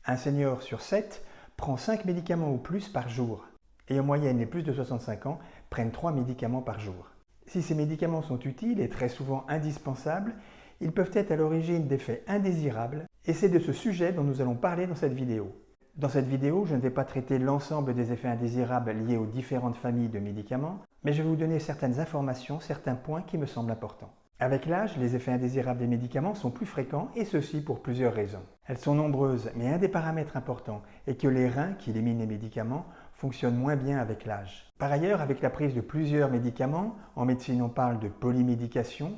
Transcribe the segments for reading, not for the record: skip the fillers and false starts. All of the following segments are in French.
Un senior sur 7 prend 5 médicaments ou plus par jour. Et en moyenne, les plus de 65 ans prennent 3 médicaments par jour. Si ces médicaments sont utiles et très souvent indispensables, ils peuvent être à l'origine d'effets indésirables et c'est de ce sujet dont nous allons parler dans cette vidéo. Dans cette vidéo, je ne vais pas traiter l'ensemble des effets indésirables liés aux différentes familles de médicaments, mais je vais vous donner certaines informations, certains points qui me semblent importants. Avec l'âge, les effets indésirables des médicaments sont plus fréquents et ceci pour plusieurs raisons. Elles sont nombreuses, mais un des paramètres importants est que les reins qui éliminent les médicaments fonctionnent moins bien avec l'âge. Par ailleurs, avec la prise de plusieurs médicaments, en médecine on parle de polymédication,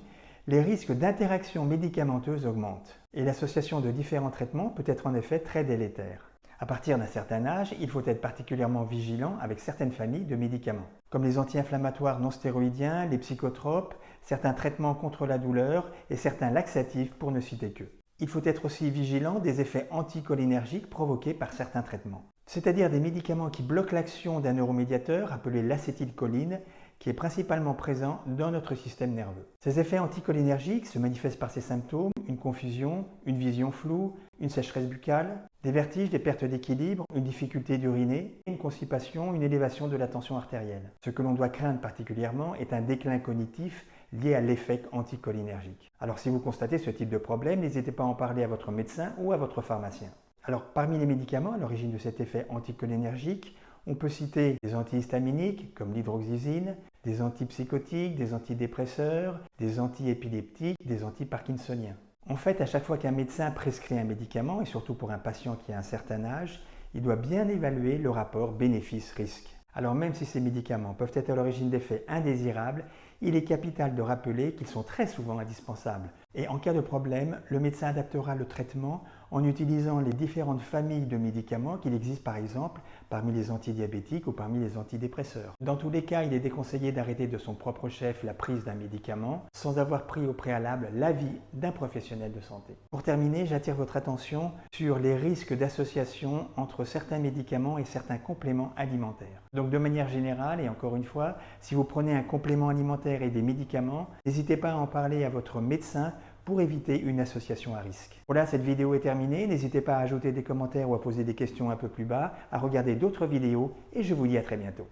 les risques d'interaction médicamenteuse augmentent et l'association de différents traitements peut être en effet très délétère. À partir d'un certain âge, il faut être particulièrement vigilant avec certaines familles de médicaments, comme les anti-inflammatoires non stéroïdiens, les psychotropes, certains traitements contre la douleur et certains laxatifs pour ne citer que. Il faut être aussi vigilant des effets anticholinergiques provoqués par certains traitements, c'est-à-dire des médicaments qui bloquent l'action d'un neuromédiateur appelé l'acétylcholine, qui est principalement présent dans notre système nerveux. Ces effets anticholinergiques se manifestent par ces symptômes, une confusion, une vision floue, une sécheresse buccale, des vertiges, des pertes d'équilibre, une difficulté d'uriner, une constipation, une élévation de la tension artérielle. Ce que l'on doit craindre particulièrement est un déclin cognitif lié à l'effet anticholinergique. Alors si vous constatez ce type de problème, n'hésitez pas à en parler à votre médecin ou à votre pharmacien. Alors parmi les médicaments à l'origine de cet effet anticholinergique, on peut citer des antihistaminiques comme l'hydroxyzine, des antipsychotiques, des antidépresseurs, des antiépileptiques, des antiparkinsoniens. En fait, à chaque fois qu'un médecin prescrit un médicament, et surtout pour un patient qui a un certain âge, il doit bien évaluer le rapport bénéfice-risque. Alors même si ces médicaments peuvent être à l'origine d'effets indésirables, il est capital de rappeler qu'ils sont très souvent indispensables. Et en cas de problème, le médecin adaptera le traitement en utilisant les différentes familles de médicaments qu'il existe par exemple parmi les antidiabétiques ou parmi les antidépresseurs. Dans tous les cas, il est déconseillé d'arrêter de son propre chef la prise d'un médicament sans avoir pris au préalable l'avis d'un professionnel de santé. Pour terminer, j'attire votre attention sur les risques d'association entre certains médicaments et certains compléments alimentaires. Donc de manière générale, et encore une fois, si vous prenez un complément alimentaire et des médicaments, n'hésitez pas à en parler à votre médecin pour éviter une association à risque. Voilà, cette vidéo est terminée. N'hésitez pas à ajouter des commentaires ou à poser des questions un peu plus bas, à regarder d'autres vidéos et je vous dis à très bientôt.